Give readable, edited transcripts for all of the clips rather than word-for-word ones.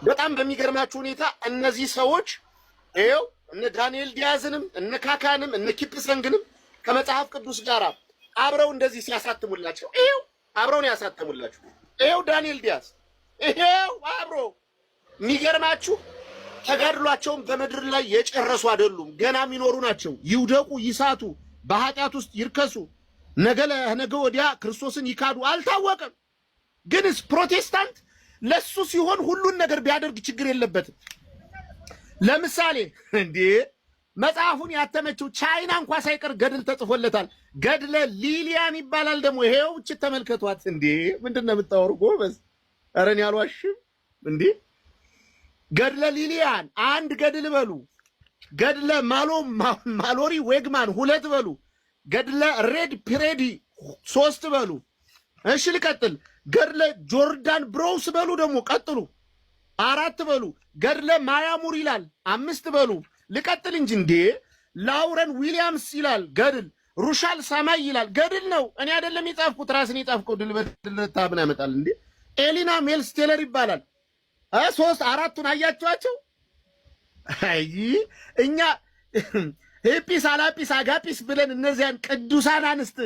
በጣም በሚገርማችሁ ሁኔታ እነዚህ ሰዎች ይኸው እነ ዳንኤል ዲያዝንም እነ ካካንም እነ ኪፕሰንግንም ከመጽሐፍ ቅዱስ ጋር አብረው እንደዚህ ሲያሳትሙላቸው ይኸው አብረው ነው ያሳተሙላችሁ። ይኸው ዳንኤል ዲያዝ ይኸው አብሮ የሚገርማችሁ ተጋድሏቸውን በምድር ላይ የጨረሱ አይደሉም፣ ገና የሚኖሩ ናቸው። ይውደቁ፣ ይሳቱ፣ በኃጢአት ውስጥ ይርከሱ፣ ነገ ወዲያ ክርስቶስን ይካዱ አልታወቀም። ግንስ ፕሮቴስታንት ለሱ ሲሆን ሁሉን ነገር ቢያደርግ ችግር የለበትም። ለምሳሌ እንዴ መጽሐፉን ያተመችው ቻይና እንኳን ሳይቀር ገድል ተጽፎለታል። ገድለ ሊሊያን ይባላል። ደግሞ ይሄው እቺ ተመልከቷት። እንዴ ምንድነው የምታወሩ ጎበዝ? ኧረ እኔ አልዋሽም። እንዴ ገድለ ሊሊያን አንድ ገድል በሉ፣ ገድለ ማሎሪ ዌግማን ሁለት በሉ፣ ገድለ ሬድ ፒሬዲ ሶስት በሉ። እሺ ልቀጥል። ገድለ ጆርዳን ብሮውስ በሉ፣ ደግሞ ቀጥሉ አራት በሉ። ገድለ ማያሙር ይላል አምስት በሉ። ልቀጥል እንጂ እንዴ ላውረን ዊሊያምስ ይላል ገድል። ሩሻል ሰማይ ይላል ገድል ነው። እኔ አይደለም የጻፍኩት ራስን የጻፍከው ድል በድልታ ምን ያመጣል እንዴ? ኤሊና ሜልስ ቴለር ይባላል። ሶስት አራቱን አያችኋቸው? አይ እኛ ሄጲስ አላጲስ አጋጲስ ብለን እነዚያን ቅዱሳን አንስት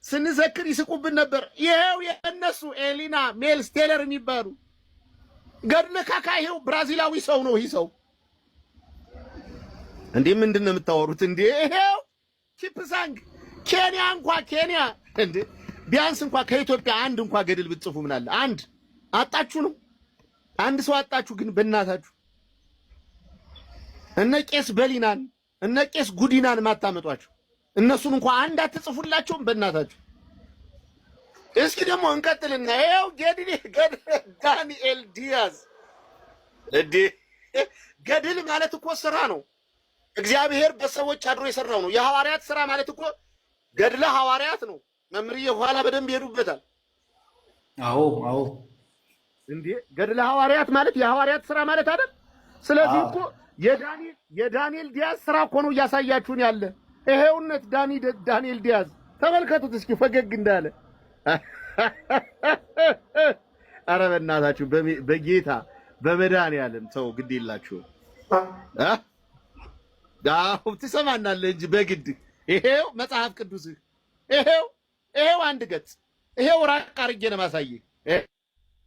ስንዘክር ይስቁብን ነበር። ይሄው የእነሱ ኤሊና ሜልስ ቴለር የሚባሉ ገድለ ካካ ይሄው ብራዚላዊ ሰው ነው። ይሄ ሰው እንዴ ምንድን ነው የምታወሩት እንዴ? ይሄው ኪፕሳንግ ኬንያ ኬንያ እንዴ ቢያንስ እንኳን ከኢትዮጵያ አንድ እንኳን ገድል ብትጽፉ ምን አለ? አንድ አጣችሁ ነው። አንድ ሰው አጣችሁ። ግን በእናታችሁ እነ ቄስ በሊናን እነ ቄስ ጉዲናን ማታመጧቸው እነሱን እንኳን አንድ አትጽፉላቸውም በእናታችሁ። እስኪ ደግሞ እንቀጥልና ይሄው ዳንኤል ዲያዝ እንዴ ገድል ማለት እኮ ስራ ነው። እግዚአብሔር በሰዎች አድሮ የሰራው ነው። የሐዋርያት ስራ ማለት እኮ ገድለ ሐዋርያት ነው። መምርዬ ኋላ በደንብ ይሄዱበታል። አዎ እንዴ ገድለ ሐዋርያት ማለት የሐዋርያት ስራ ማለት አይደል? ስለዚህ እኮ የዳንኤል ዲያዝ ስራ እኮ ነው እያሳያችሁን ያለ። ይሄውነት ዳንኤል ዲያዝ ተመልከቱት እስኪ ፈገግ እንዳለ። ኧረ በእናታችሁ በጌታ በመድኃኒዓለም ተው፣ ግድ የላችሁም። ትሰማናለህ እንጂ በግድ ይሄው መጽሐፍ ቅዱስ ይሄው አንድ ገጽ ይሄው ራቅ አድርጌ ነው የማሳየህ።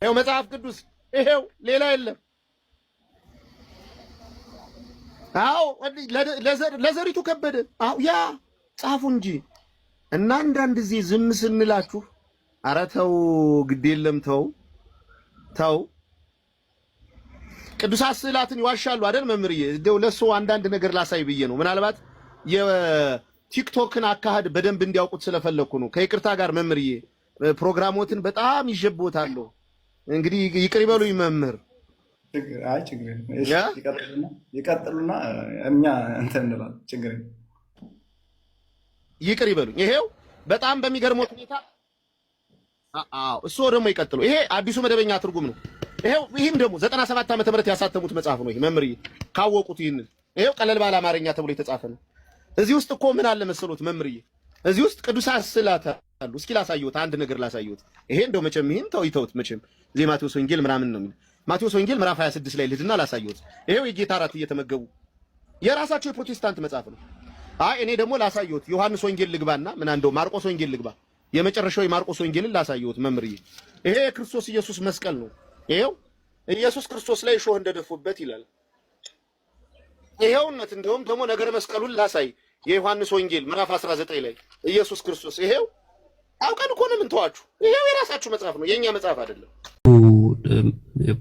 ይሄው መጽሐፍ ቅዱስ ይሄው ሌላ የለም። አዎ ለዘሪቱ ከበደ ያ ጻፉ እንጂ እና አንዳንድ ጊዜ ዝም ስንላችሁ ኧረ ተው ግድ የለም ተው። ቅዱሳት ስዕላትን ይዋሻሉ አይደል መምህርዬ? እንደው ለሱ አንዳንድ ነገር ላሳይ ብዬ ነው። ምናልባት የቲክቶክን አካሄድ በደንብ እንዲያውቁት ስለፈለኩ ነው። ከይቅርታ ጋር መምህርዬ ፕሮግራሞትን በጣም ይጀቦታለሁ። እንግዲህ ይቅር ይበሉኝ መምህር። አይ ችግር ይቀጥሉና እኛ እንትን እንላለን። ችግር ይቅር ይበሉኝ። ይሄው በጣም በሚገርመው ሁኔታ እሱ ደግሞ ይቀጥሉ። ይሄ አዲሱ መደበኛ ትርጉም ነው። ይሄም ደግሞ 97 ዓመተ ምህረት ያሳተሙት መጽሐፍ ነው። ይሄ መምህርዬ ካወቁት ይሄው ቀለል ባለ አማርኛ ተብሎ የተጻፈ ነው። እዚህ ውስጥ እኮ ምን አለ መሰሎት መምህርዬ? እዚህ ውስጥ ቅዱሳት ስዕላት አሉ። እስኪ ላሳየዎት፣ አንድ ነገር ላሳየዎት። ይሄ እንደው መቼም ይሄን ይተውት መቼም እዚህ ማቴዎስ ወንጌል ምናምን ነው የሚለው። ማቴዎስ ወንጌል ምዕራፍ 26 ላይ ልሂድና ላሳየዎት። ይሄው የጌታ እራት እየተመገቡ የራሳቸው የፕሮቴስታንት መጽሐፍ ነው። አይ እኔ ደግሞ ላሳየዎት ዮሐንስ ወንጌል ልግባና ምን እንደው ማርቆስ ወንጌል ልግባ። የመጨረሻው የማርቆስ ወንጌልን ላሳየዎት መምህርዬ። ይሄ የክርስቶስ ኢየሱስ መስቀል ነው። ይሄው ኢየሱስ ክርስቶስ ላይ እሾህ እንደደፉበት ይላል። ይሄውነት እንደውም ደግሞ ነገር መስቀሉን ላሳይ። የዮሐንስ ወንጌል ምዕራፍ 19 ላይ ኢየሱስ ክርስቶስ ይሄው አውቀን እኮ ነው የምንተዋችሁ። ይሄው የራሳችሁ መጽሐፍ ነው፣ የኛ መጽሐፍ አይደለም።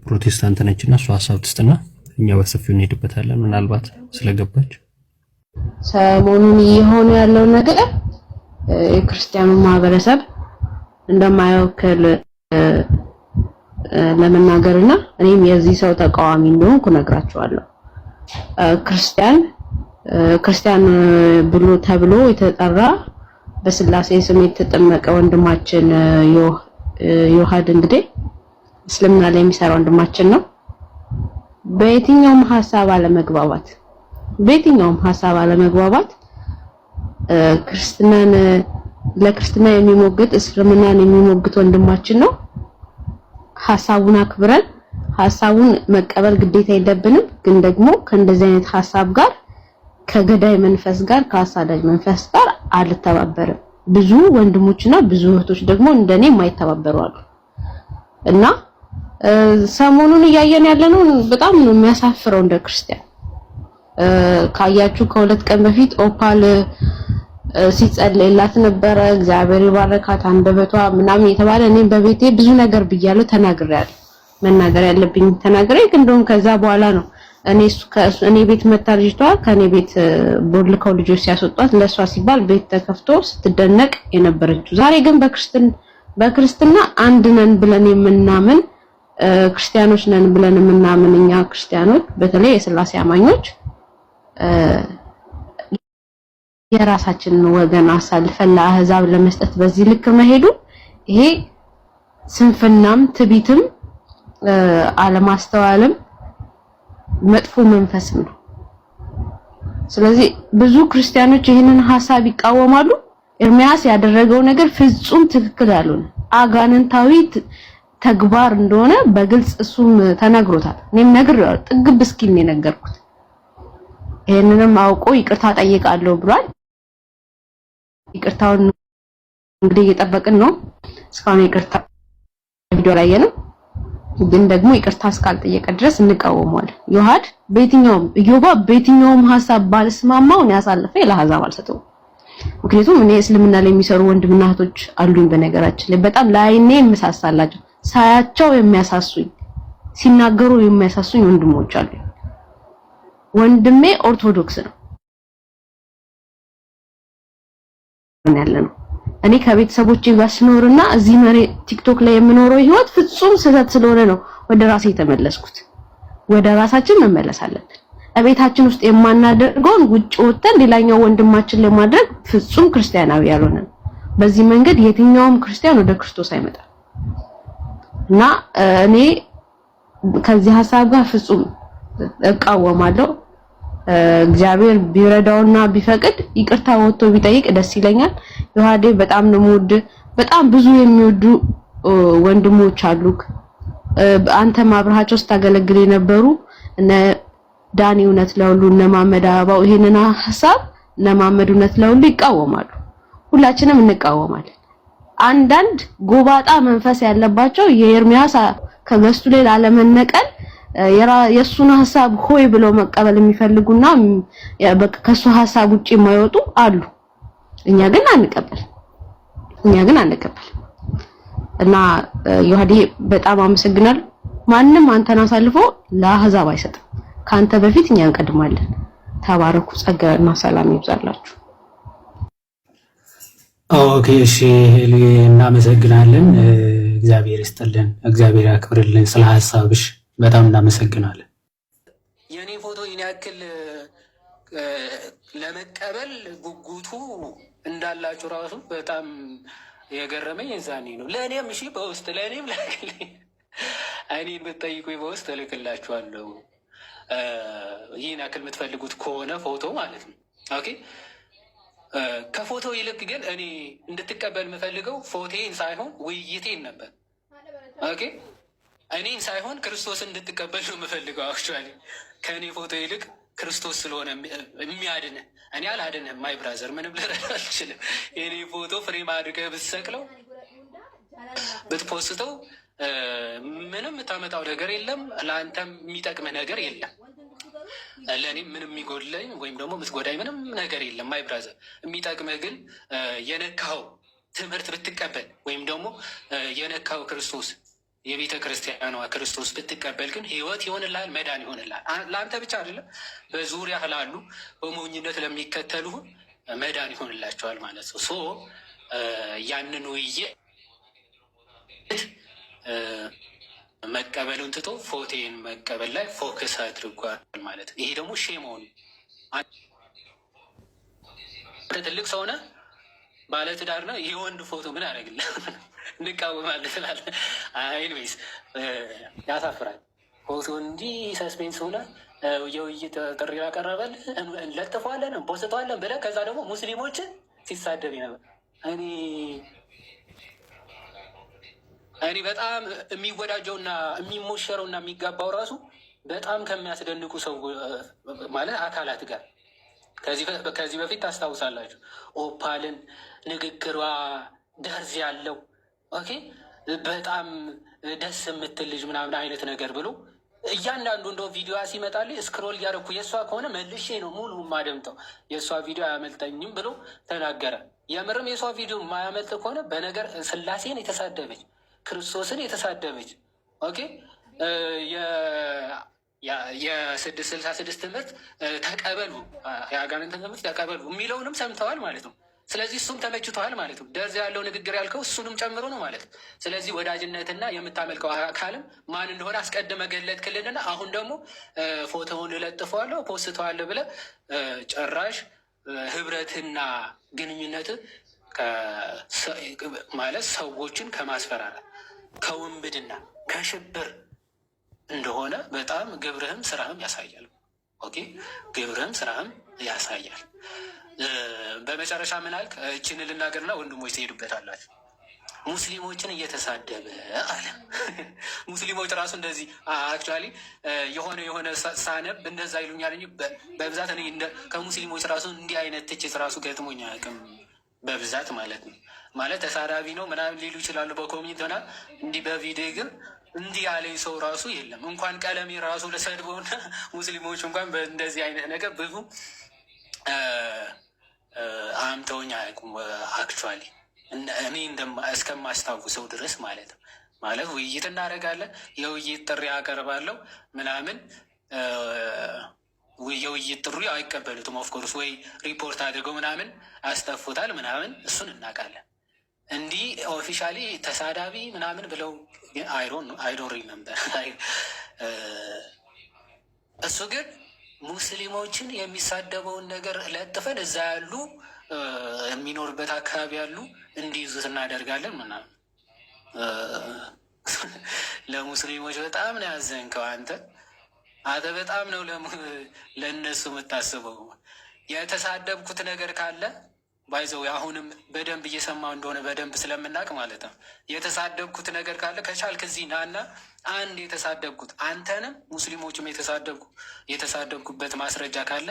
ፕሮቴስታንት ነችና እሷ ሐሳብ ትስጥና እኛ በሰፊው እንሄድበታለን። ምናልባት ስለገባች ሰሞኑን እየሆነ ያለው ነገር የክርስቲያኑ ማህበረሰብ እንደማይወክል ለመናገርና እኔም የዚህ ሰው ተቃዋሚ እንደሆንኩ ነግራቸዋለሁ። ክርስቲያን ብሎ ተብሎ የተጠራ በስላሴ ስም የተጠመቀ ወንድማችን ዮሐድ እንግዲህ እስልምና ላይ የሚሰራ ወንድማችን ነው። በየትኛውም ሐሳብ አለመግባባት ለክርስትና የሚሞግት እስልምናን የሚሞግት ወንድማችን ነው። ሐሳቡን አክብረን ሐሳቡን መቀበል ግዴታ የለብንም። ግን ደግሞ ከእንደዚህ አይነት ሐሳብ ጋር ከገዳይ መንፈስ ጋር ከአሳዳጅ መንፈስ ጋር አልተባበርም። ብዙ ወንድሞችና ብዙ እህቶች ደግሞ እንደኔ የማይተባበሩ አሉ እና ሰሞኑን እያየን ያለነው በጣም ነው የሚያሳፍረው። እንደ ክርስቲያን ካያችሁ ከሁለት ቀን በፊት ኦፓል ሲጸልይላት ነበረ። እግዚአብሔር ይባርካት አንደበቷ ምናምን የተባለ እኔም በቤቴ ብዙ ነገር ብያለሁ፣ ተናግሬያለሁ። መናገር ያለብኝ ተናግሬ እንደውም ከዛ በኋላ ነው እኔ ቤት መታ ልጅቷ ከኔ ቤት ቦልከው ልጆች ሲያስወጧት ለሷ ሲባል ቤት ተከፍቶ ስትደነቅ የነበረችው። ዛሬ ግን በክርስትና አንድ ነን ብለን የምናምን ክርስቲያኖች ነን ብለን የምናምን እኛ ክርስቲያኖች በተለይ የሥላሴ አማኞች የራሳችንን ወገን አሳልፈን ለአህዛብ ለመስጠት በዚህ ልክ መሄዱ ይሄ ስንፍናም ትቢትም አለማስተዋልም መጥፎ መንፈስም ነው። ስለዚህ ብዙ ክርስቲያኖች ይህንን ሐሳብ ይቃወማሉ። ኤርሚያስ ያደረገው ነገር ፍጹም ትክክል ያልሆነ አጋንንታዊ ተግባር እንደሆነ በግልጽ እሱም ተናግሮታል። እኔም ነግሬዋለሁ። ጥግብ እስኪል ነው የነገርኩት። ይሄንንም አውቆ ይቅርታ ጠይቃለሁ ብሏል። ይቅርታውን እንግዲህ እየጠበቅን ነው። እስካሁን ይቅርታ ቪዲዮ ላይ የለም፣ ግን ደግሞ ይቅርታ እስካልጠየቀ ድረስ እንቃወመዋለን። ዮሐድ በየትኛውም ሐሳብ ባልስማማው ነው ያሳለፈ ለአሕዛብ አልሰጠውም። ምክንያቱም እኔ እስልምና ላይ የሚሰሩ ወንድምና እህቶች አሉኝ። በነገራችን ላይ በጣም ለአይኔ የምሳሳላቸው ሳያቸው የሚያሳሱኝ ሲናገሩ የሚያሳሱኝ ወንድሞች አሉ። ወንድሜ ኦርቶዶክስ ነው ያለነው። እኔ ከቤተሰቦቼ ጋር ስኖርና እዚህ ቲክቶክ ላይ የምኖረው ህይወት ፍጹም ስህተት ስለሆነ ነው ወደ ራሴ የተመለስኩት። ወደ ራሳችን መመለስ አለብን። እቤታችን ውስጥ የማናደርገውን ውጭ ወጥተን ሌላኛው ወንድማችን ለማድረግ ፍጹም ክርስቲያናዊ ያልሆነ ነው። በዚህ መንገድ የትኛውም ክርስቲያን ወደ ክርስቶስ አይመጣም እና እኔ ከዚህ ሐሳብ ጋር ፍጹም እቃወማለሁ። እግዚአብሔር ቢረዳውና ቢፈቅድ ይቅርታ ወጥቶ ቢጠይቅ ደስ ይለኛል። ዮሐዴ በጣም ነው የምወድ። በጣም ብዙ የሚወዱ ወንድሞች አሉክ። አንተ ማብራሃቸው ስታገለግል የነበሩ እነ ዳኒ እውነት ለሁሉ እነ ማመድ አበባው ይሄንን ሐሳብ እነ ማመድ እውነት ለሁሉ ይቃወማሉ። ሁላችንም እንቃወማለን። አንዳንድ ጎባጣ መንፈስ ያለባቸው የኤርሚያስ ከገስቱ ላይ ላለመነቀል የሱን ሐሳብ ሆይ ብለው መቀበል የሚፈልጉና ከሱ ሐሳብ ውጪ የማይወጡ አሉ። እኛ ግን አንቀበል እና ዮሐዴ በጣም አመሰግናለሁ። ማንም አንተን አሳልፎ ለአሕዛብ አይሰጥም። ካንተ በፊት እኛ እንቀድማለን። ተባረኩ። ጸጋና ሰላም ይብዛላችሁ። ኦኬ፣ እሺ፣ እናመሰግናለን። እግዚአብሔር ይስጥልን፣ እግዚአብሔር ያክብርልን። ስለ ሐሳብሽ በጣም እናመሰግናለን። የኔ ፎቶ ይህን ያክል ለመቀበል ጉጉቱ እንዳላችሁ ራሱ በጣም የገረመኝ የዛኔ ነው። ለእኔም እሺ፣ በውስጥ ለእኔም ላክልኝ። እኔን ብትጠይቁኝ በውስጥ እልክላችኋለሁ። ይህን ያክል የምትፈልጉት ከሆነ ፎቶ ማለት ነው። ኦኬ፣ ከፎቶ ይልቅ ግን እኔ እንድትቀበል የምፈልገው ፎቴን ሳይሆን ውይይቴን ነበር። ኦኬ፣ እኔን ሳይሆን ክርስቶስን እንድትቀበል ነው የምፈልገው። አክቹዋሊ ከእኔ ፎቶ ይልቅ ክርስቶስ ስለሆነ የሚያድን እኔ አላድንህም። ማይ ብራዘር ምንም ልረዳ አልችልም። የኔ ፎቶ ፍሬም አድርገህ ብትሰቅለው ብትፖስተው ምንም የምታመጣው ነገር የለም። ለአንተም የሚጠቅምህ ነገር የለም። ለእኔም ምንም የሚጎድለኝ ወይም ደግሞ የምትጎዳኝ ምንም ነገር የለም። ማይ ብራዘር የሚጠቅምህ ግን የነካው ትምህርት ብትቀበል ወይም ደግሞ የነካው ክርስቶስ የቤተ ክርስቲያኗ ክርስቶስ ብትቀበል ግን ህይወት ይሆንልሃል፣ መዳን ይሆንልሃል። ለአንተ ብቻ አይደለም፣ በዙሪያ ላሉ በሞኝነት ለሚከተሉ መዳን ይሆንላቸዋል ማለት ነው። ሶ ያንን ውይይት መቀበሉን ትቶ ፎቴን መቀበል ላይ ፎከስ አድርጓል ማለት ነው። ይሄ ደግሞ ሼሞን ትልቅ ሰው ነህ፣ ባለትዳር ነው፣ የወንድ ፎቶ ምን ያደርግልህ? እንቃወማለን ስላለ ኤኒዌይስ ያሳፍራል። ፎቶ እንዲህ ሰስፔንስ ሆነ የውይይት ጥሪ ያቀረበል እንለጥፈዋለን እንፖስተዋለን ብለህ ከዛ ደግሞ ሙስሊሞችን ሲሳደብ ነበር። እኔ በጣም የሚወዳጀውና የሚሞሸረውና የሚጋባው ራሱ በጣም ከሚያስደንቁ ሰው ማለት አካላት ጋር ከዚህ በፊት ታስታውሳላችሁ። ኦፓልን ንግግሯ ደርዝ ያለው ኦኬ፣ በጣም ደስ የምትል ልጅ ምናምን አይነት ነገር ብሎ እያንዳንዱ እንደው ቪዲዮ ሲመጣልኝ ስክሮል እያደረኩ የእሷ ከሆነ መልሼ ነው ሙሉ የማደምጠው የእሷ ቪዲዮ አያመልጠኝም ብሎ ተናገረ። የምርም የእሷ ቪዲዮ የማያመልጥ ከሆነ በነገር ስላሴን የተሳደበች ክርስቶስን የተሳደበች ኦኬ የ666 ትምህርት ተቀበሉ፣ የአጋንንትን ትምህርት ተቀበሉ የሚለውንም ሰምተዋል ማለት ነው። ስለዚህ እሱም ተመችተዋል ማለት ነው። ደርዝ ያለው ንግግር ያልከው እሱንም ጨምሮ ነው ማለት ነው። ስለዚህ ወዳጅነትና የምታመልከው አካልም ማን እንደሆነ አስቀድመ ገለጥክልንና አሁን ደግሞ ፎቶውን እለጥፈዋለሁ ፖስተዋለሁ ብለህ ጭራሽ ህብረትና ግንኙነት ማለት ሰዎችን ከማስፈራራት ከውንብድና ከሽብር እንደሆነ በጣም ግብርህም ስራህም ያሳያል። ኦኬ ግብርህም ስራህም ያሳያል። በመጨረሻ ምን አልክ? እችን ልናገርና ወንድሞች ትሄዱበታላችሁ። ሙስሊሞችን እየተሳደበ አለ። ሙስሊሞች ራሱ እንደዚህ አክቹዋሊ የሆነ ሳነብ እንደዛ ይሉኛል እንጂ በብዛት እኔ ከሙስሊሞች ራሱ እንዲህ አይነት ትችት ራሱ ገጥሞኝ አያውቅም። በብዛት ማለት ነው። ማለት ተሳዳቢ ነው ምናምን ሊሉ ይችላሉ በኮሚኒቲ ሆና እንዲህ በቪዲዮ ግን እንዲህ ያለኝ ሰው ራሱ የለም። እንኳን ቀለሜ ራሱ ለሰድበውና ሙስሊሞች እንኳን በእንደዚህ አይነት ነገር ብዙ አምተውኝ አያውቁም። አክቹዋሊ እኔ እስከማስታውሰው ድረስ ማለት ነው። ማለት ውይይት እናደርጋለን፣ የውይይት ጥሪ አቀርባለሁ ምናምን የውይይት ጥሪ አይቀበሉትም። ኦፍኮርስ ወይ ሪፖርት አድርገው ምናምን አስጠፉታል ምናምን እሱን እናውቃለን። እንዲህ ኦፊሻሊ ተሳዳቢ ምናምን ብለው አይዶን ሪመምበር እሱ ግን ሙስሊሞችን የሚሳደበውን ነገር ለጥፈን እዛ ያሉ የሚኖርበት አካባቢ ያሉ እንዲይዙት እናደርጋለን ምናምን። ለሙስሊሞች በጣም ነው ያዘንከው አንተ በጣም ነው ለእነሱ የምታስበው። የተሳደብኩት ነገር ካለ ባይዘው አሁንም በደንብ እየሰማው እንደሆነ በደንብ ስለምናውቅ ማለት ነው። የተሳደብኩት ነገር ካለ ከቻልክ እዚህ ናና አንድ የተሳደብኩት አንተንም ሙስሊሞችም የተሳደብኩበት ማስረጃ ካለ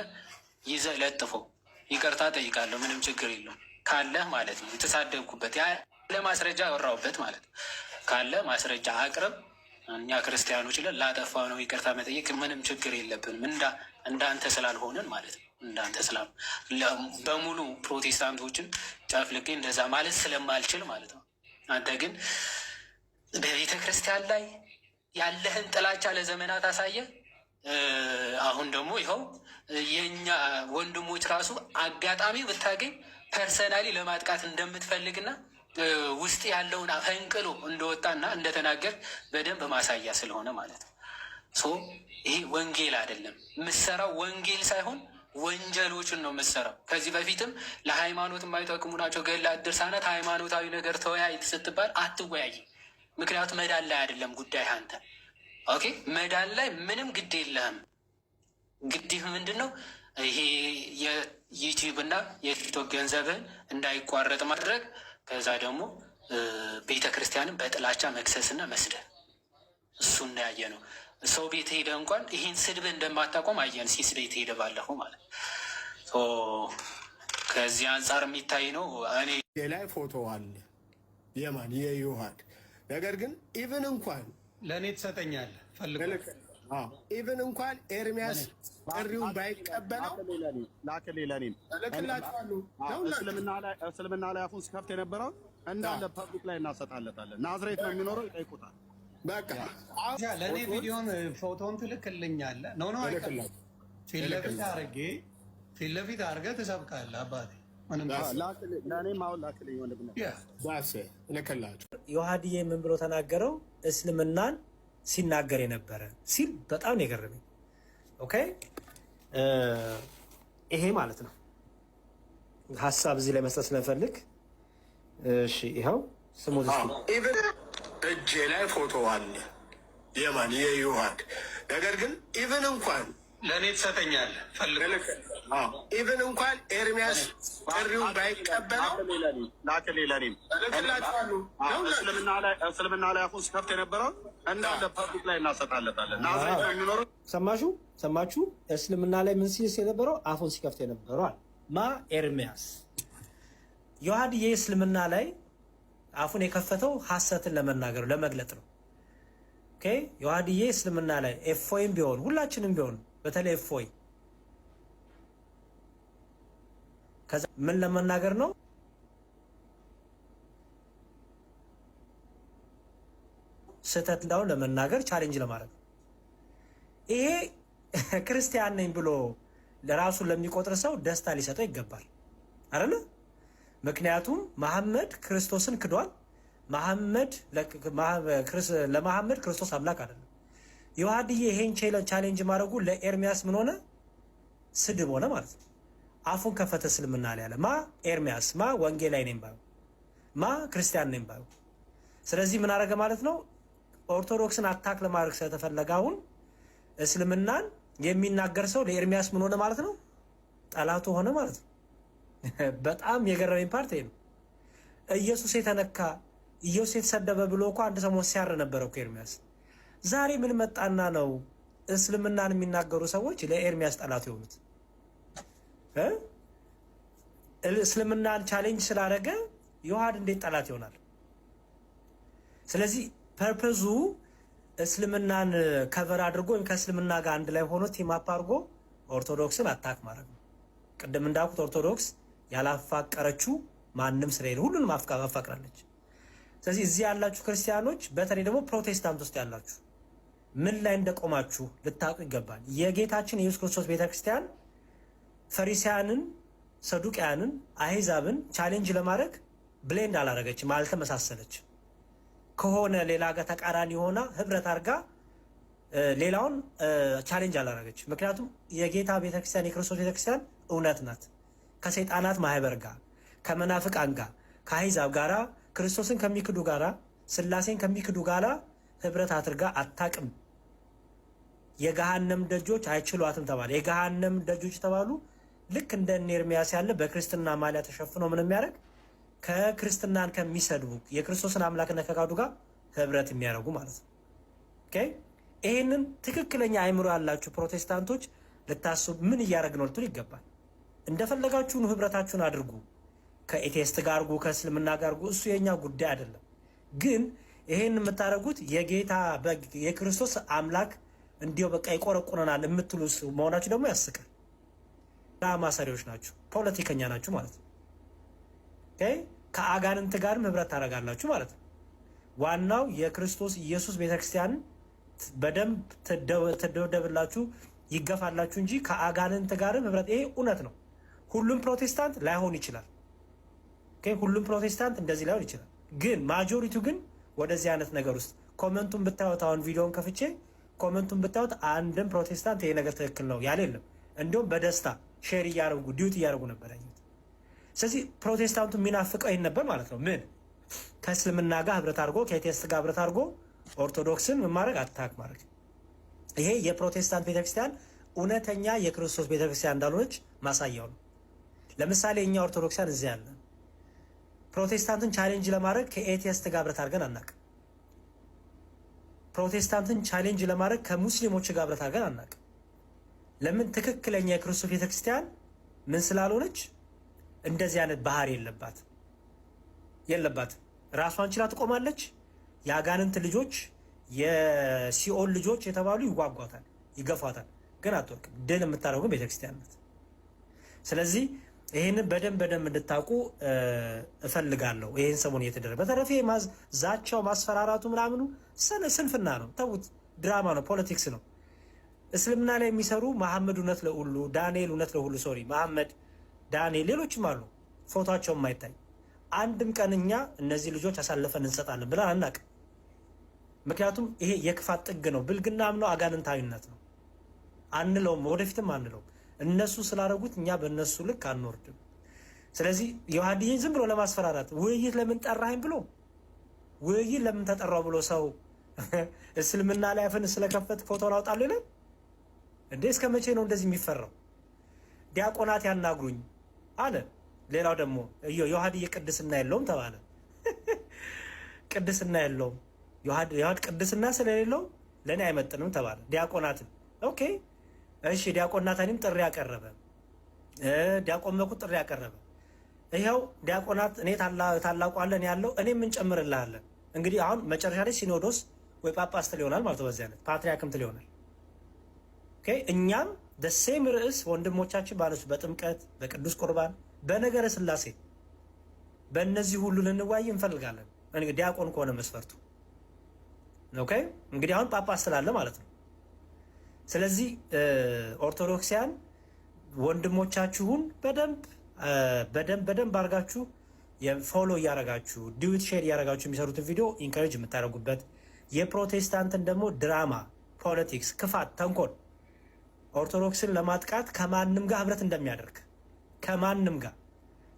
ይዘህ ለጥፈው። ይቅርታ ጠይቃለሁ፣ ምንም ችግር የለውም ካለህ ማለት ነው። የተሳደብኩበት ያለ ማስረጃ ያወራሁበት ማለት ነው። ካለ ማስረጃ አቅርብ። እኛ ክርስቲያኖች ላጠፋ ነው ይቅርታ መጠየቅ ምንም ችግር የለብንም። እንዳንተ ስላልሆንን ማለት ነው። እንዳንተ በሙሉ ፕሮቴስታንቶችን ጨፍልቄ እንደዛ ማለት ስለማልችል ማለት ነው። አንተ ግን በቤተ ክርስቲያን ላይ ያለህን ጥላቻ ለዘመናት አሳየ። አሁን ደግሞ ይኸው የእኛ ወንድሞች ራሱ አጋጣሚ ብታገኝ ፐርሰናሊ ለማጥቃት እንደምትፈልግና ውስጥ ያለውን ፈንቅሎ እንደወጣና እንደተናገር በደንብ ማሳያ ስለሆነ ማለት ነው። ይሄ ወንጌል አይደለም የምትሰራው፣ ወንጌል ሳይሆን ወንጀሎችን ነው የምትሰራው። ከዚህ በፊትም ለሃይማኖት የማይጠቅሙ ናቸው ገድላት፣ ድርሳናት፣ ሃይማኖታዊ ነገር ተወያይ ስትባል አትወያይ። ምክንያቱም መዳን ላይ አይደለም ጉዳይ አንተ ኦኬ። መዳን ላይ ምንም ግድ የለህም። ግድህ ምንድን ነው? ይሄ የዩቲዩብ እና የቲክቶክ ገንዘብህን እንዳይቋረጥ ማድረግ፣ ከዛ ደግሞ ቤተ ክርስቲያንን በጥላቻ መክሰስና መስደብ። እሱን ያየ ነው። ሰው ቤት ሄደ እንኳን ይህን ስድብ እንደማታቆም አየን። ሲስ ቤት ሄደ ባለፈው ማለት ከዚህ አንጻር የሚታይ ነው። እኔ ላይ ፎቶ አለ የማን የዮሐድ ነገር ግን ኢቭን እንኳን ለእኔ ትሰጠኛለህ ኢቭን እንኳን ኤርሚያስ ጥሪውን ባይቀበለው ላክልኝ ለእኔም እልክላችኋለሁ። እስልምና ላይ አፉን ሲከፍት የነበረውን እንዳለ ፐብሊክ ላይ እናሰጣለታለን። ናዝሬት ነው የሚኖረው፣ ይጠይቁታል። በቃ ለእኔ ቪዲዮን ፎቶን ትልክልኛለህ። ኖ ፊት ለፊት አድርገህ ትሰብካለህ። አባቴ ለእኔም አሁን ላክልኝ ወንድም እልክላችሁ። ዮሐድዬ ምን ብሎ ተናገረው? እስልምናን ሲናገር የነበረ ሲል በጣም ነው የገረመኝ። ኦኬ ይሄ ማለት ነው ሀሳብ እዚህ ላይ መስጠት ስለፈልግ እሺ፣ ይኸው ስሙት። ኢቭን እጄ ላይ ፎቶ አለ የማን የዮሐድ ነገር ግን ኢቭን እንኳን ለእኔ ትሰጠኛለህ ፈልግ። ኢቭን እንኳን ኤርሚያስ ጥሪውን ባይቀበለው ላክልኝ ለእኔም እልክላችኋለሁ። እስልምና ላይ አፉን ሲከፍት የነበረው እንዳለ ፐብሊክ ላይ እናሰጣለታለን። ናዝሬት ነው የሚኖረው። ሰማችሁ? እስልምና ላይ ምን ሲል የነበረው አፉን ሲከፍት የነበረው ማ ኤርሚያስ ዮሐድዬ እስልምና ላይ አፉን የከፈተው ሐሰትን ለመናገር ለመግለጥ ነው። ኦኬ ዮሐድዬ እስልምና ላይ ኤፎይም ቢሆን ሁላችንም ቢሆን በተለይ ኤፎይ ከዛ ምን ለመናገር ነው? ስህተት እንዳው ለመናገር ቻሌንጅ ለማድረግ ነው። ይሄ ክርስቲያን ነኝ ብሎ ለራሱ ለሚቆጥር ሰው ደስታ ሊሰጠው ይገባል አይደል? ምክንያቱም መሐመድ ክርስቶስን ክዷል። ለመሐመድ ክርስቶስ አምላክ አይደለም። ዮሐድዬ ይሄን ቻሌንጅ ማድረጉ ለኤርሚያስ ምን ሆነ? ስድብ ሆነ ማለት ነው። አፉን ከፈተ እስልምና ላይ ያለ ማ ኤርሚያስ ማ ወንጌላዊ ነኝ ባዩ ማ ክርስቲያን ነኝ ባዩ። ስለዚህ ምን አደረገ ማለት ነው? ኦርቶዶክስን አታክ ለማድረግ ስለተፈለገ አሁን እስልምናን የሚናገር ሰው ለኤርሚያስ ምን ሆነ ማለት ነው? ጠላቱ ሆነ ማለት ነው። በጣም የገረመኝ ፓርት ነው። ኢየሱስ የተነካ ኢየሱስ የተሰደበ ብሎ እኮ አንድ ሰሞን ሲያር ነበረ እኮ ኤርሚያስ። ዛሬ ምን መጣና ነው እስልምናን የሚናገሩ ሰዎች ለኤርሚያስ ጠላት የሆኑት? እስልምናን ቻሌንጅ ስላደረገ ዮሐድ እንዴት ጠላት ይሆናል? ስለዚህ ፐርፐዙ እስልምናን ከቨር አድርጎ ወይም ከእስልምና ጋር አንድ ላይ ሆኖ ቲማፕ አድርጎ ኦርቶዶክስን አታክ ማድረግ ነው። ቅድም እንዳልኩት ኦርቶዶክስ ያላፋቀረችው ማንም ስለሌለ ሁሉንም አፋቅራለች። ስለዚህ እዚህ ያላችሁ ክርስቲያኖች፣ በተለይ ደግሞ ፕሮቴስታንት ውስጥ ያላችሁ ምን ላይ እንደቆማችሁ ልታውቁ ይገባል። የጌታችን የኢየሱስ ክርስቶስ ቤተክርስቲያን ፈሪሳያንን፣ ሰዱቅያንን፣ አህዛብን ቻሌንጅ ለማድረግ ብሌንድ አላረገችም፣ አልተመሳሰለችም። ከሆነ ሌላ ጋር ተቃራኒ ሆና ህብረት አድርጋ ሌላውን ቻሌንጅ አላረገችም። ምክንያቱም የጌታ ቤተክርስቲያን የክርስቶስ ቤተክርስቲያን እውነት ናት። ከሰይጣናት ማህበር ጋር፣ ከመናፍቃን ጋር፣ ከአህዛብ ጋራ፣ ክርስቶስን ከሚክዱ ጋራ፣ ስላሴን ከሚክዱ ጋራ ህብረት አድርጋ አታቅም። የገሃነም ደጆች አይችሏትም ተባለ። የገሃነም ደጆች ተባሉ ልክ እንደ ኤርሚያስ ያለ በክርስትና ማሊያ ተሸፍኖ ምን የሚያደርግ ከክርስትናን ከሚሰድቡ የክርስቶስን አምላክነት ከካዱ ጋር ህብረት የሚያደርጉ ማለት ነው። ኦኬ ይህንን ትክክለኛ አይምሮ ያላችሁ ፕሮቴስታንቶች ልታስቡ ምን እያደረግ ነው ልትሉ ይገባል። እንደፈለጋችሁን ህብረታችሁን አድርጉ፣ ከኤቴስት ጋር አድርጉ፣ ከእስልምና ጋር አድርጉ፣ እሱ የኛ ጉዳይ አይደለም። ግን ይሄን የምታደርጉት የጌታ የክርስቶስ አምላክ እንዲሁ በቃ ይቆረቁረናል የምትሉ መሆናችሁ ደግሞ ያስቃል። ማሰሪዎች ናችሁ፣ ፖለቲከኛ ናችሁ ማለት ነው። ከአጋንንት ጋርም ህብረት ታደርጋላችሁ ማለት ነው። ዋናው የክርስቶስ ኢየሱስ ቤተክርስቲያን በደንብ ትደብደብላችሁ ይገፋላችሁ እንጂ ከአጋንንት ጋርም ህብረት። ይሄ እውነት ነው። ሁሉም ፕሮቴስታንት ላይሆን ይችላል። ሁሉም ፕሮቴስታንት እንደዚህ ላይሆን ይችላል። ግን ማጆሪቲው ግን ወደዚህ አይነት ነገር ውስጥ ኮመንቱን ብታዩት፣ አሁን ቪዲዮን ከፍቼ ኮመንቱን ብታዩት አንድም ፕሮቴስታንት ይሄ ነገር ትክክል ነው ያለ የለም። እንዲሁም በደስታ ሼር እያደረጉ ዲዩት እያደረጉ ነበር ያዩት። ስለዚህ ፕሮቴስታንቱ የሚናፍቀው ይህን ነበር ማለት ነው። ምን ከእስልምና ጋር ህብረት አድርጎ ከኤቴስት ጋር ህብረት አድርጎ ኦርቶዶክስን ምን ማድረግ አታክ ማድረግ። ይሄ የፕሮቴስታንት ቤተክርስቲያን እውነተኛ የክርስቶስ ቤተክርስቲያን እንዳልሆነች ማሳያው ነው። ለምሳሌ እኛ ኦርቶዶክሳን እዚህ ያለን ፕሮቴስታንትን ቻሌንጅ ለማድረግ ከኤቴስት ጋር ህብረት አድርገን አናውቅም። ፕሮቴስታንትን ቻሌንጅ ለማድረግ ከሙስሊሞች ጋር ህብረት አድርገን አናውቅም። ለምን? ትክክለኛ የክርስቶስ ቤተክርስቲያን ምን ስላልሆነች እንደዚህ አይነት ባህሪ የለባት። ራሷን ችላ ትቆማለች። የአጋንንት ልጆች የሲኦል ልጆች የተባሉ ይዋጓታል፣ ይገፏታል፣ ግን አትወርቅም። ድል የምታደርጉ ቤተክርስቲያን ናት። ስለዚህ ይህንን በደንብ እንድታውቁ እፈልጋለሁ። ይህን ሰሞን እየተደረገ በተረፈ ዛቻው ማስፈራራቱ ምናምኑ ስንፍና ነው። ተዉት፣ ድራማ ነው፣ ፖለቲክስ ነው። እስልምና ላይ የሚሰሩ መሐመድ እውነት ለሁሉ ዳንኤል እውነት ለሁሉ መሐመድ ዳንኤል ሌሎችም አሉ፣ ፎቶቸው የማይታይ አንድም ቀን እኛ እነዚህ ልጆች አሳልፈን እንሰጣለን ብለን አናውቅም። ምክንያቱም ይሄ የክፋት ጥግ ነው፣ ብልግናም ነው፣ አጋንንታዊነት ነው። አንለውም፣ ወደፊትም አንለውም። እነሱ ስላደረጉት እኛ በእነሱ ልክ አንወርድም። ስለዚህ ዮሐድዬን ዝም ብሎ ለማስፈራራት ውይይት ለምን ጠራኸኝ ብሎ ውይይት ለምን ተጠራው ብሎ ሰው እስልምና ላይ አፍን ስለከፈት ፎቶን አውጣለሁ ይላል። እንዴ እስከ መቼ ነው እንደዚህ የሚፈራው? ዲያቆናት ያናግሩኝ አለ። ሌላው ደግሞ ዮሐድዬ ቅድስና የለውም ተባለ። ቅድስና የለውም ዮሐድ ቅድስና ስለሌለው ለእኔ አይመጥንም ተባለ። ዲያቆናትን ኦኬ እሺ፣ ዲያቆን ናታኒም ጥሪ ያቀረበ፣ ዲያቆን መኩ ጥሪ ያቀረበ። ይኸው ዲያቆናት እኔ ታላቁ አለን ያለው እኔ ምን ጨምርልሃለን። እንግዲህ አሁን መጨረሻ ላይ ሲኖዶስ ወይ ጳጳስ ትል ይሆናል ማለት ነው። በዚህ አይነት ፓትርያርክም ትል ይሆናል። ኦኬ እኛም ደሴም ርዕስ ወንድሞቻችን ባነሱ በጥምቀት በቅዱስ ቁርባን በነገረ ስላሴ በእነዚህ ሁሉ ልንዋይ እንፈልጋለን። እንግዲህ ዲያቆን ከሆነ መስፈርቱ ኦኬ። እንግዲህ አሁን ጳጳስ ስላለ ማለት ነው። ስለዚህ ኦርቶዶክሲያን ወንድሞቻችሁን በደንብ አድርጋችሁ ፎሎ እያረጋችሁ ዲዊት ሼር እያረጋችሁ የሚሰሩትን ቪዲዮ ኢንካሬጅ የምታደርጉበት፣ የፕሮቴስታንትን ደግሞ ድራማ፣ ፖለቲክስ፣ ክፋት፣ ተንኮል ኦርቶዶክስን ለማጥቃት ከማንም ጋር ህብረት እንደሚያደርግ ከማንም ጋር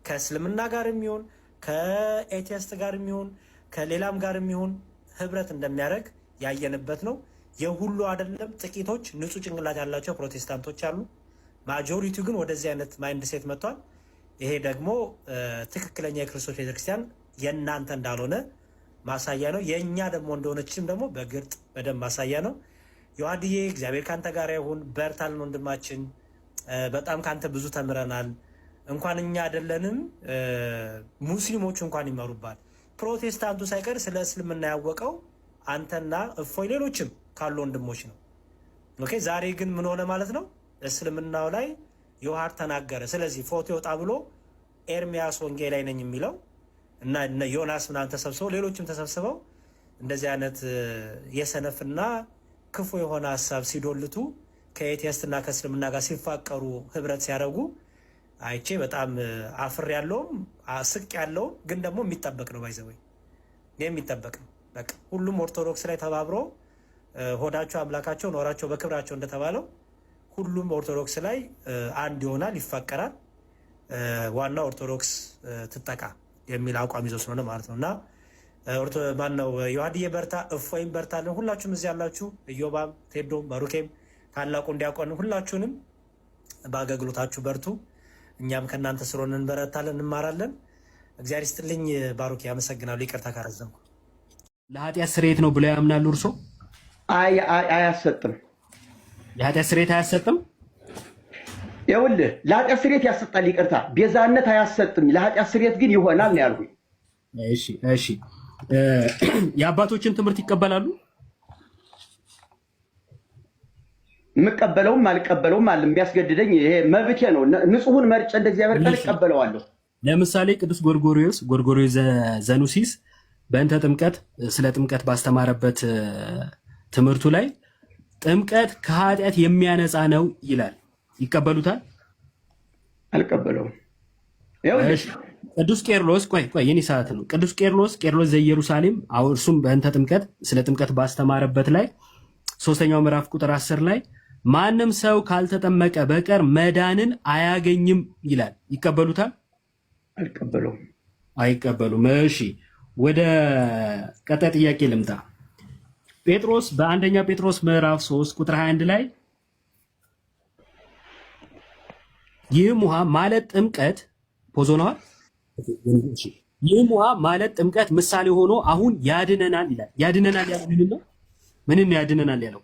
ከእስልምና ጋር የሚሆን ከኤቲስት ጋር የሚሆን ከሌላም ጋር የሚሆን ህብረት እንደሚያደርግ ያየንበት ነው። የሁሉ አይደለም፣ ጥቂቶች ንጹህ ጭንቅላት ያላቸው ፕሮቴስታንቶች አሉ። ማጆሪቲው ግን ወደዚህ አይነት ማይንድ ሴት መጥቷል። ይሄ ደግሞ ትክክለኛ የክርስቶስ ቤተክርስቲያን የእናንተ እንዳልሆነ ማሳያ ነው። የእኛ ደግሞ እንደሆነችም ደግሞ በግልጥ በደንብ ማሳያ ነው። ዮሐድዬ እግዚአብሔር ካንተ ጋር ይሁን፣ በርታልን ወንድማችን። በጣም ካንተ ብዙ ተምረናል። እንኳን እኛ አይደለንም ሙስሊሞቹ እንኳን ይመሩባል። ፕሮቴስታንቱ ሳይቀር ስለ እስልምና ያወቀው አንተና እፎይ ሌሎችም ካሉ ወንድሞች ነው። ኦኬ ዛሬ ግን ምን ሆነ ማለት ነው? እስልምናው ላይ ዮሐድ ተናገረ። ስለዚህ ፎቶ ይወጣ ብሎ ኤርሚያስ ወንጌል ላይ ነኝ የሚለው እና ዮናስ ምናምን ተሰብስበው ሌሎችም ተሰብስበው እንደዚህ አይነት የሰነፍና ክፉ የሆነ ሀሳብ ሲዶልቱ ከኤቲስትና ከእስልምና ጋር ሲፋቀሩ ህብረት ሲያደርጉ አይቼ በጣም አፍር ያለውም ስቅ ያለውም ግን ደግሞ የሚጠበቅ ነው። ባይዘወይ የሚጠበቅ ነው። በቃ ሁሉም ኦርቶዶክስ ላይ ተባብሮ ሆዳቸው አምላካቸው ኖራቸው በክብራቸው እንደተባለው ሁሉም ኦርቶዶክስ ላይ አንድ ይሆናል፣ ይፋቀራል። ዋና ኦርቶዶክስ ትጠቃ የሚል አቋም ይዞ ስለሆነ ማለት ነው። እና ማነው ዮሐድዬ በርታ፣ እፎይም በርታለን። ሁላችሁም እዚህ ያላችሁ ኢዮባም፣ ቴዶም፣ ባሩኬም ታላቁ እንዲያቆን ሁላችሁንም በአገልግሎታችሁ በርቱ። እኛም ከእናንተ ስለሆነ እንበረታለን፣ እንማራለን። እግዚአብሔር ይስጥልኝ። ባሩኬ አመሰግናለሁ። ይቅርታ ካረዘምኩ። ለኃጢአት ስርየት ነው ብለው ያምናሉ እርሶ? አያሰጥም። የኃጢአት ስርየት አያሰጥም? ይኸውልህ ለኃጢአት ስርየት ያሰጣል፣ ይቅርታ። ቤዛነት አያሰጥም፣ ለኃጢአት ስርየት ግን ይሆናል ነው ያልኩኝ። እሺ የአባቶችን ትምህርት ይቀበላሉ? የምቀበለውም አልቀበለውም አለ። የሚያስገድደኝ ይሄ መብቴ ነው። ንጹሑን መርጬ እንደ እግዚአብሔር ቃል እቀበለዋለሁ። ለምሳሌ ቅዱስ ጎርጎርዮስ ዘኑሲስ በእንተ ጥምቀት ስለ ጥምቀት ባስተማረበት ትምህርቱ ላይ ጥምቀት ከኃጢአት የሚያነጻ ነው ይላል። ይቀበሉታል? አልቀበለውም። ቅዱስ ቄርሎስ ቆይ የኔ ሰዓት ነው። ቅዱስ ቄርሎስ ዘኢየሩሳሌም እርሱም በእንተ ጥምቀት ስለ ጥምቀት ባስተማረበት ላይ 3ኛው ምዕራፍ ቁጥር 10 ላይ ማንም ሰው ካልተጠመቀ በቀር መዳንን አያገኝም ይላል። ይቀበሉታል? አልቀበለውም። አይቀበሉም። እሺ ወደ ቀጣይ ጥያቄ ልምጣ። ጴጥሮስ በአንደኛ ጴጥሮስ ምዕራፍ 3 ቁጥር 21 ላይ ይህም ውሃ ማለት ጥምቀት ፖዞናል። ይህም ውሃ ማለት ጥምቀት ምሳሌ ሆኖ አሁን ያድነናል ይላል። ያድነናል ያለው ምንድን ነው? ምንን ያድነናል ያለው?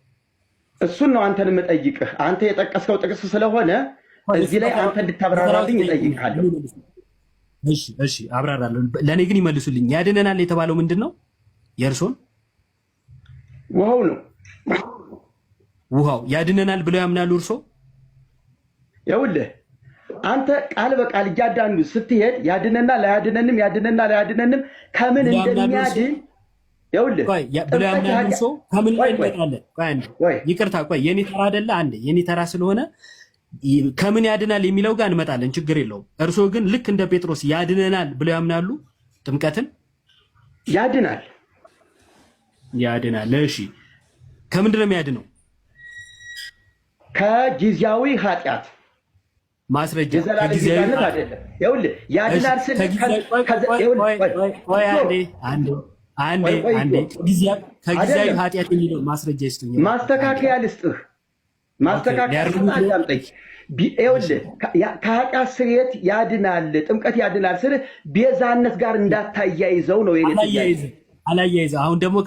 እሱን ነው አንተን የምጠይቅህ። አንተ የጠቀስከው ጥቅስ ስለሆነ እዚህ ላይ አንተ እንድታብራራልኝ እጠይቅሃለሁ። እሺ አብራራለሁ። ለእኔ ግን ይመልሱልኝ። ያድነናል የተባለው ምንድን ነው? የእርሶን ውሃው ነው። ውሃው ያድነናል ብለው ያምናሉ እርሶ? ይኸውልህ አንተ ቃል በቃል እያዳኑ ስትሄድ ያድነናል አያድነንም፣ ያድነናል አያድነንም ከምን እንደሚያድን ይኸውልህ ብለው ያምናሉ እርሶ? ከምን ላይ እንመጣለን? ይቅርታ ቆይ የኔ ተራ አይደለ? አንዴ የኔ ተራ ስለሆነ ከምን ያድናል የሚለው ጋር እንመጣለን። ችግር የለውም። እርሶ ግን ልክ እንደ ጴጥሮስ ያድነናል ብለው ያምናሉ? ጥምቀትን ያድናል። እሺ ከምንድን ነው የሚያድነው? ከጊዜያዊ ኃጢአት ማስረጃ ከጊዜያዊ አይደለም። ይኸውልህ ያድናል ስል ከጊዜያዊ ኃጢአት የሚለው ማስረጃ ይስጡኝ። ማስተካከያ ልስጥህ። ማስተካከያ አዳምጠኝ። ይኸውልህ ከኃጢአት ስርየት ያድናል፣ ጥምቀት ያድናል ስል ቤዛነት ጋር እንዳታያይዘው ነው የኔ ጥያቄ። አላያይዘው። አሁን ደግሞ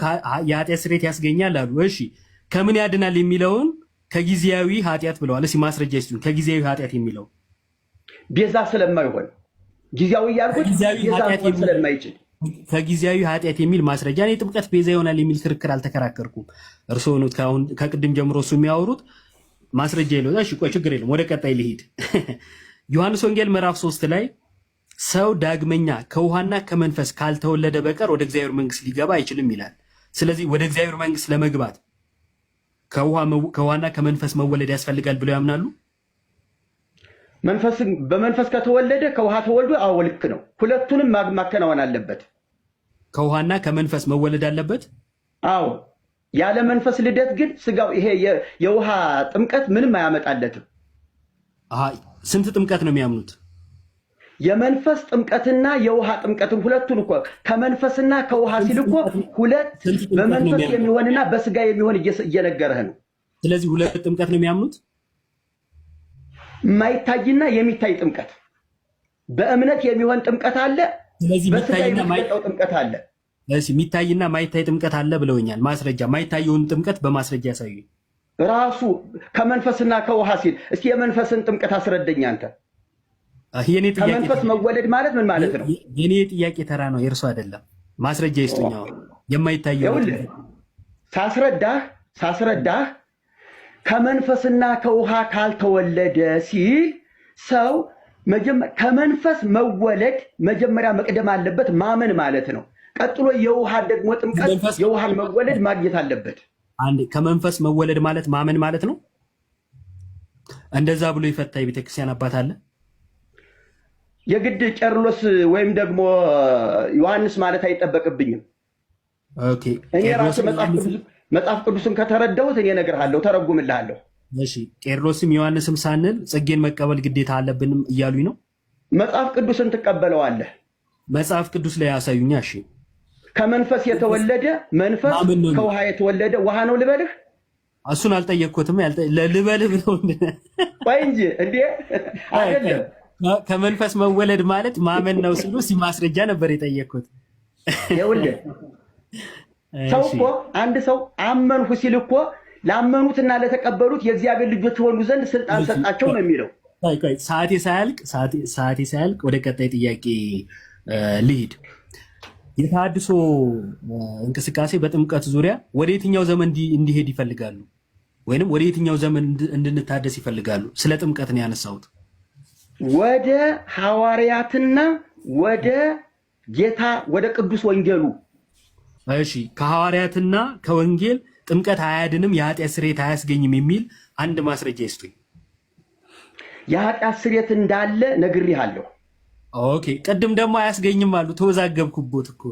የኃጢአት ስርየት ያስገኛል አሉ። እሺ ከምን ያድናል የሚለውን ከጊዜያዊ ኃጢአት ብለዋል። እስኪ ማስረጃ ይስጡን። ከጊዜያዊ ኃጢአት የሚለው ቤዛ ስለማይሆን ጊዜያዊ ያልኩት ቤዛ ስለማይችል ከጊዜያዊ ኃጢአት የሚል ማስረጃ። እኔ ጥምቀት ቤዛ ይሆናል የሚል ክርክር አልተከራከርኩም። እርስዎ ነው ከቅድም ጀምሮ እሱ የሚያወሩት ማስረጃ የለው። እሺ ቆይ ችግር የለም፣ ወደ ቀጣይ ልሂድ። ዮሐንስ ወንጌል ምዕራፍ 3 ላይ ሰው ዳግመኛ ከውሃና ከመንፈስ ካልተወለደ በቀር ወደ እግዚአብሔር መንግስት ሊገባ አይችልም ይላል። ስለዚህ ወደ እግዚአብሔር መንግስት ለመግባት ከውሃና ከመንፈስ መወለድ ያስፈልጋል ብለው ያምናሉ? በመንፈስ ከተወለደ ከውሃ ተወልዶ አዎ ልክ ነው። ሁለቱንም ማከናወን አለበት። ከውሃና ከመንፈስ መወለድ አለበት። አዎ ያለ መንፈስ ልደት ግን ስጋው ይሄ የውሃ ጥምቀት ምንም አያመጣለትም። ስንት ጥምቀት ነው የሚያምኑት? የመንፈስ ጥምቀትና የውሃ ጥምቀትን ሁለቱን እኮ ከመንፈስና ከውሃ ሲል እኮ ሁለት በመንፈስ የሚሆንና በስጋ የሚሆን እየነገረህ ነው። ስለዚህ ሁለት ጥምቀት ነው የሚያምኑት። የማይታይና የሚታይ ጥምቀት፣ በእምነት የሚሆን ጥምቀት አለ፣ በስጋ የሚሰጠው ጥምቀት አለ። የሚታይና ማይታይ ጥምቀት አለ ብለውኛል። ማስረጃ ማይታየውን ጥምቀት በማስረጃ ያሳዩ። ራሱ ከመንፈስና ከውሃ ሲል እስኪ የመንፈስን ጥምቀት አስረደኝ አንተ። ከመንፈስ መወለድ ማለት ምን ማለት ነው? የኔ ጥያቄ ተራ ነው፣ የእርሱ አይደለም። ማስረጃ ይስጡኛው። የማይታየው ሳስረዳህ ከመንፈስና ከውሃ ካልተወለደ ሲል ሰው ከመንፈስ መወለድ መጀመሪያ መቅደም አለበት፣ ማመን ማለት ነው። ቀጥሎ የውሃ ደግሞ ጥምቀት የውሃን መወለድ ማግኘት አለበት። አንዴ ከመንፈስ መወለድ ማለት ማመን ማለት ነው። እንደዛ ብሎ የፈታ የቤተክርስቲያን አባት አለ? የግድ ቄርሎስ ወይም ደግሞ ዮሐንስ ማለት አይጠበቅብኝም። ኦኬ እኔ ራሴ መጽሐፍ ቅዱስን ከተረዳሁት እኔ እነግርሃለሁ፣ ተረጉምልሃለሁ። እሺ ቄርሎስም ዮሐንስም ሳንል ጽጌን መቀበል ግዴታ አለብንም እያሉኝ ነው። መጽሐፍ ቅዱስን ትቀበለዋለህ? መጽሐፍ ቅዱስ ላይ ያሳዩኛ። እሺ ከመንፈስ የተወለደ መንፈስ፣ ከውሃ የተወለደ ውሃ ነው ልበልህ? እሱን አልጠየቅኩትም። ልበልህ ብለው ቆይ እንጂ እንዴ አይደለም። ከመንፈስ መወለድ ማለት ማመን ነው ሲሉ ማስረጃ ነበር የጠየቅኩት። ይኸውልህ ሰው እኮ አንድ ሰው አመንሁ ሲል እኮ ላመኑትና ለተቀበሉት የእግዚአብሔር ልጆች ሆኑ ዘንድ ስልጣን ሰጣቸው ነው የሚለው። ሰዓቴ ሳያልቅ ወደ ቀጣይ ጥያቄ ልሂድ። የተሃድሶ እንቅስቃሴ በጥምቀት ዙሪያ ወደ የትኛው ዘመን እንዲሄድ ይፈልጋሉ? ወይንም ወደ የትኛው ዘመን እንድንታደስ ይፈልጋሉ? ስለ ጥምቀት ነው ያነሳሁት። ወደ ሐዋርያትና ወደ ጌታ ወደ ቅዱስ ወንጌሉ። እሺ ከሐዋርያትና ከወንጌል ጥምቀት አያድንም፣ የኃጢአት ስርየት አያስገኝም የሚል አንድ ማስረጃ ይስጡኝ። የኃጢአት ስርየት እንዳለ ነግሬሃለሁ። ኦኬ ቅድም ደግሞ አያስገኝም አሉ። ተወዛገብኩቦት እኮ።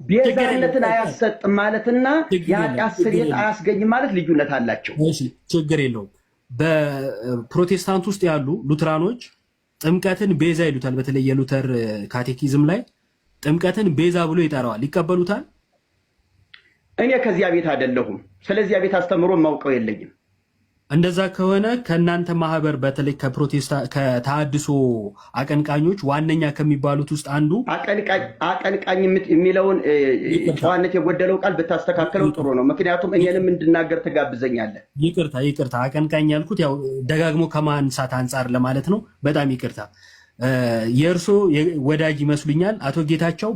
ቤዛነትን አያሰጥም ማለትና የኃጢአት ስርየት አያስገኝም ማለት ልዩነት አላቸው። እሺ ችግር የለውም። በፕሮቴስታንት ውስጥ ያሉ ሉትራኖች ጥምቀትን ቤዛ ይሉታል። በተለይ የሉተር ካቴኪዝም ላይ ጥምቀትን ቤዛ ብሎ ይጠራዋል። ይቀበሉታል? እኔ ከዚያ ቤት አይደለሁም። ስለዚያ ቤት አስተምሮ ማውቀው የለኝም። እንደዛ ከሆነ ከእናንተ ማህበር በተለይ ከተሃድሶ አቀንቃኞች ዋነኛ ከሚባሉት ውስጥ አንዱ አቀንቃኝ የሚለውን ጨዋነት የጎደለው ቃል ብታስተካከለው ጥሩ ነው። ምክንያቱም እኔንም እንድናገር ትጋብዘኛለህ። ይቅርታ አቀንቃኝ ያልኩት ያው ደጋግሞ ከማንሳት አንጻር ለማለት ነው። በጣም ይቅርታ። የእርሶ ወዳጅ ይመስሉኛል አቶ ጌታቸው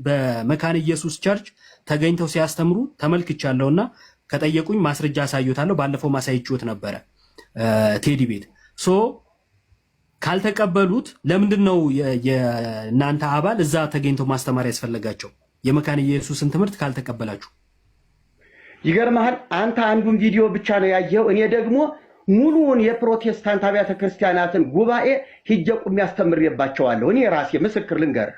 በመካነ ኢየሱስ ቸርች ተገኝተው ሲያስተምሩ ተመልክቻለሁና ከጠየቁኝ ማስረጃ አሳዩታለሁ። ባለፈው ማሳይችሁት ነበረ ቴዲ ቤት። ካልተቀበሉት ለምንድን ነው የእናንተ አባል እዛ ተገኝተው ማስተማር ያስፈለጋቸው? የመካነ ኢየሱስን ትምህርት ካልተቀበላችሁ። ይገርምሃል፣ አንተ አንዱን ቪዲዮ ብቻ ነው ያየው። እኔ ደግሞ ሙሉውን የፕሮቴስታንት አብያተ ክርስቲያናትን ጉባኤ ሂጄ ቁሜ አስተምሬባቸዋለሁ። እኔ ራሴ ምስክር ልንገርህ።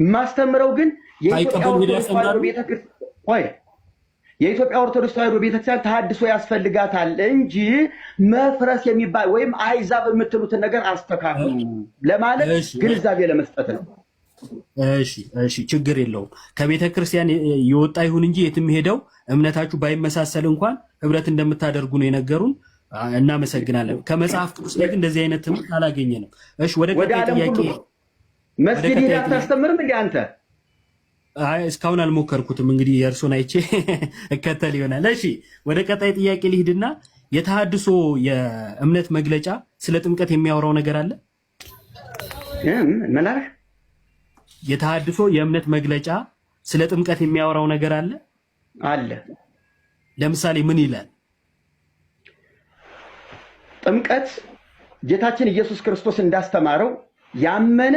የማስተምረው ግን የኢትዮጵያ ኦርቶዶክስ ተዋሕዶ ቤተክርስቲያን ተሐድሶ ያስፈልጋታል እንጂ መፍረስ የሚባል ወይም አይዛብ የምትሉትን ነገር አስተካክሉ ለማለት ግንዛቤ ለመስጠት ነው። እሺ ችግር የለውም። ከቤተ ክርስቲያን የወጣ ይሁን እንጂ የትም ሄደው እምነታችሁ ባይመሳሰል እንኳን ህብረት እንደምታደርጉ ነው የነገሩን። እናመሰግናለን። ከመጽሐፍ ቅዱስ ላይ ግን እንደዚህ አይነት ትምህርት አላገኘንም። እሺ ወደ ቀጣይ ጥያቄ መስጊድ ሄደህ አታስተምርም እንዴ አንተ? አይ እስካሁን አልሞከርኩትም። እንግዲህ የእርሶን አይቼ እከተል ይሆናል። እሺ ወደ ቀጣይ ጥያቄ ልሂድና የተሐድሶ የእምነት መግለጫ ስለ ጥምቀት የሚያወራው ነገር አለ? ምን አለ? የተሐድሶ የእምነት መግለጫ ስለ ጥምቀት የሚያወራው ነገር አለ? አለ። ለምሳሌ ምን ይላል? ጥምቀት ጌታችን ኢየሱስ ክርስቶስ እንዳስተማረው ያመነ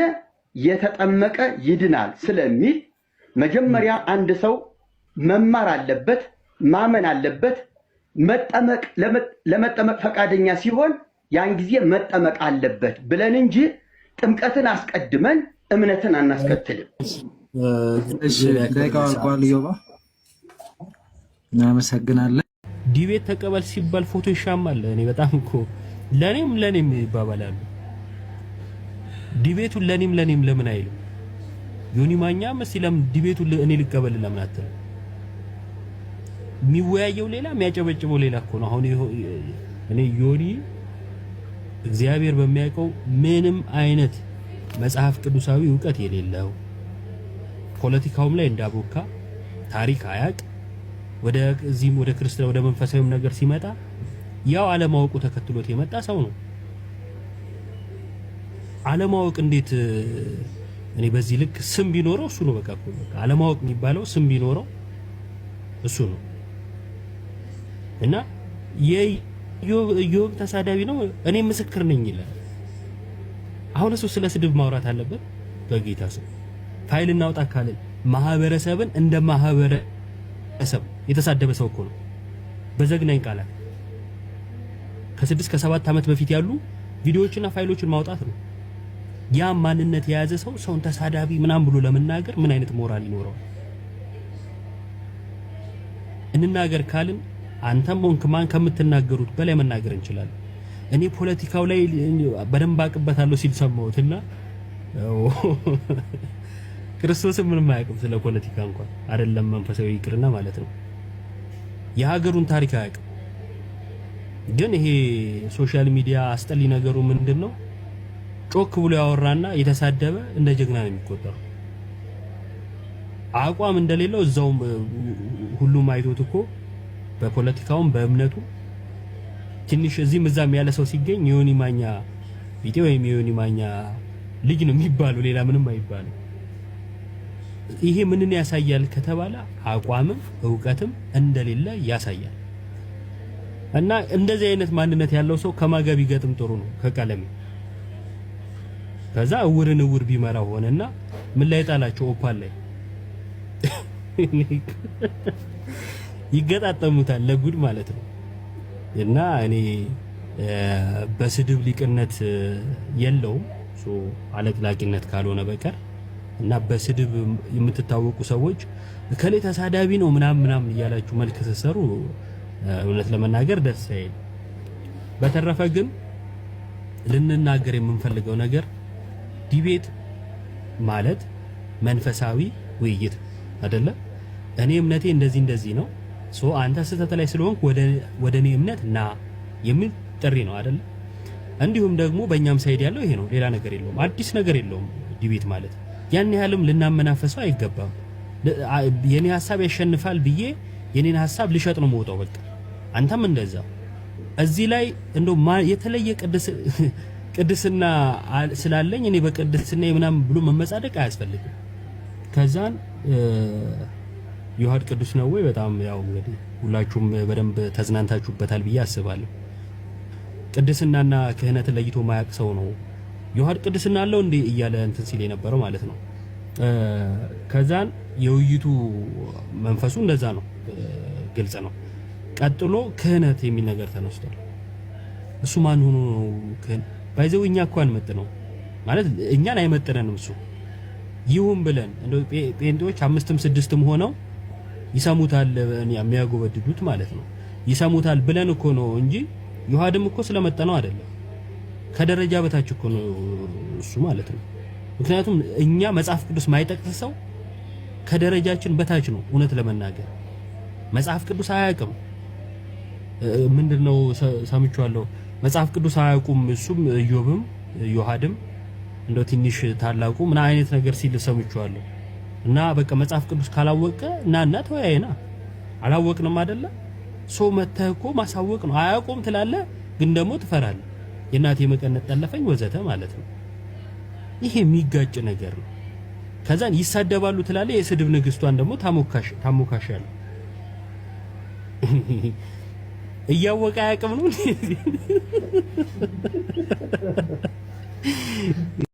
የተጠመቀ ይድናል ስለሚል መጀመሪያ አንድ ሰው መማር አለበት፣ ማመን አለበት። መጠመቅ ለመጠመቅ ፈቃደኛ ሲሆን ያን ጊዜ መጠመቅ አለበት ብለን እንጂ ጥምቀትን አስቀድመን እምነትን አናስከትልም። ደቂቃው አልቋል። ዮባ እናመሰግናለን። ዲቤት ተቀበል ሲባል ፎቶ ይሻማል። እኔ በጣም እኮ ለኔም ይባባላሉ። ዲቤቱን ለኔም ለምን አይልም? ዮኒ ማኛ መስለም ዲቤቱን እኔ ልቀበል ለምን አትልም? የሚወያየው ሌላ የሚያጨበጭበው ሌላ እኮ ነው። አሁን እኔ ዮኒ እግዚአብሔር በሚያውቀው ምንም አይነት መጽሐፍ ቅዱሳዊ ዕውቀት የሌለው ፖለቲካውም ላይ እንዳቦካ ታሪክ አያቅ ወደ እዚህም ወደ ክርስትና ወደ መንፈሳዊም ነገር ሲመጣ ያው አለማወቁ ተከትሎት የመጣ ሰው ነው። አለማወቅ እንዴት እኔ በዚህ ልክ ስም ቢኖረው እሱ ነው። በቃ አለማወቅ የሚባለው ስም ቢኖረው እሱ ነው። እና የኢዮብ ተሳዳቢ ነው እኔ ምስክር ነኝ ይላል። አሁን እሱ ስለ ስድብ ማውራት አለበት? በጌታ ስም ፋይል እናውጣ ካለ ማህበረሰብን እንደ ማህበረሰብ የተሳደበ ሰው እኮ ነው። በዘግናኝ ቃላት ከ6 ከ7 ዓመት በፊት ያሉ ቪዲዮዎችና ፋይሎችን ማውጣት ነው። ያ ማንነት የያዘ ሰው ሰውን ተሳዳቢ ምናምን ብሎ ለመናገር ምን አይነት ሞራል ይኖረው? እንናገር ካልን አንተም ሆንክ ማን ከምትናገሩት በላይ መናገር እንችላለን። እኔ ፖለቲካው ላይ በደንብ አቅበታለሁ ሲል ሰማሁትና ክርስቶስም ምንም አያውቅም ስለ ፖለቲካ እንኳን አይደለም መንፈሳዊ ይቅርና ማለት ነው። የሀገሩን ታሪክ አያውቅም። ግን ይሄ ሶሻል ሚዲያ አስጠሊ ነገሩ ምንድነው? ጮክ ብሎ ያወራና የተሳደበ እንደ ጀግና ነው የሚቆጠረው። አቋም እንደሌለው እዛው ሁሉም አይቶት እኮ በፖለቲካውም በእምነቱ ትንሽ እዚህም እዛም ያለ ሰው ሲገኝ ዮኒ ማኛ ቢጤ ወይም ዮኒ ማኛ ልጅ ነው የሚባለው፣ ሌላ ምንም አይባልም። ይሄ ምንን ያሳያል ከተባለ አቋምም ዕውቀትም እንደሌለ ያሳያል። እና እንደዚህ አይነት ማንነት ያለው ሰው ከማገቢ ገጥም ጥሩ ነው ከቀለም ከዛ እውርን እውር ቢመራው ሆነና ምን ላይ ጣላቸው? ኦፓል ላይ ይገጣጠሙታል ለጉድ ማለት ነው። እና እኔ በስድብ ሊቅነት የለውም አለቅላቂነት ካልሆነ በቀር እና በስድብ የምትታወቁ ሰዎች ከሌ ተሳዳቢ ነው ምናምን እያላችሁ መልክ ተሰሩ እውነት ለመናገር ደስ አይል። በተረፈ ግን ልንናገር የምንፈልገው ነገር ዲቤት ማለት መንፈሳዊ ውይይት አይደለ? እኔ እምነቴ እንደዚህ ነው አንተ ስህተት ላይ ስለሆንክ ወደ እኔ እምነት ና የሚል ጥሪ ነው አይደለ? እንዲሁም ደግሞ በእኛም ሳይድ ያለው ይሄ ነው፣ ሌላ ነገር የለውም፣ አዲስ ነገር የለውም። ዲቤት ማለት ያን ያህልም ልናመናፈሰው አይገባም። የኔ ሐሳብ ያሸንፋል ብዬ የኔን ሐሳብ ልሸጥ ነው የምወጣው። በቃ አንተም እንደዛ። እዚህ ላይ እንደው የተለየ ቅድስና ስላለኝ እኔ በቅድስና ምናምን ብሎ መመጻደቅ አያስፈልግም። ከዛን ዮሐድ ቅዱስ ነው ወይ? በጣም ያው እንግዲህ ሁላችሁም በደንብ ተዝናንታችሁበታል ብዬ አስባለሁ። ቅድስናና ክህነት ለይቶ ማያቅ ሰው ነው ዮሐድ ቅድስና አለው እንዴ እያለ እንትን ሲል የነበረው ማለት ነው። ከዛን የውይይቱ መንፈሱ እንደዛ ነው፣ ግልጽ ነው። ቀጥሎ ክህነት የሚል ነገር ተነስቷል። እሱ ማን ሆኖ ነው ክህነት? ባይዘው እኛ እኮ አንመጥነው ማለት እኛን አይመጥነንም። እሱ ይሁን ብለን እንደው ጴንጤዎች 5ም 6ም ሆነው ይሰሙታል፣ የሚያጎበድዱት ማለት ነው። ይሰሙታል ብለን እኮ ነው እንጂ ዮሐድም እኮ ስለመጠነው አይደለም። ከደረጃ በታች እኮ ነው እሱ ማለት ነው። ምክንያቱም እኛ መጽሐፍ ቅዱስ ማይጠቅስ ሰው ከደረጃችን በታች ነው። እውነት ለመናገር መጽሐፍ ቅዱስ አያውቅም። ምንድነው ሰምቻለሁ መጽሐፍ ቅዱስ አያውቁም እሱም ኢዮብም ዮሐድም እንደው ትንሽ ታላቁ ምን አይነት ነገር ሲል ሰምቻለሁ። እና በቃ መጽሐፍ ቅዱስ ካላወቀ እና ተወያየና አላወቅንም አይደለ ሶ መተህኮ ማሳወቅ ነው። አያውቁም ትላለህ ግን ደግሞ ትፈራለህ። የእናቴ መቀነት ጠለፈኝ ወዘተ ማለት ነው። ይሄ የሚጋጭ ነገር ነው። ከዛን ይሳደባሉ ትላለህ። የስድብ ንግስቷን ደግሞ ታሞካሻለህ። እያወቀ አያውቅም ነው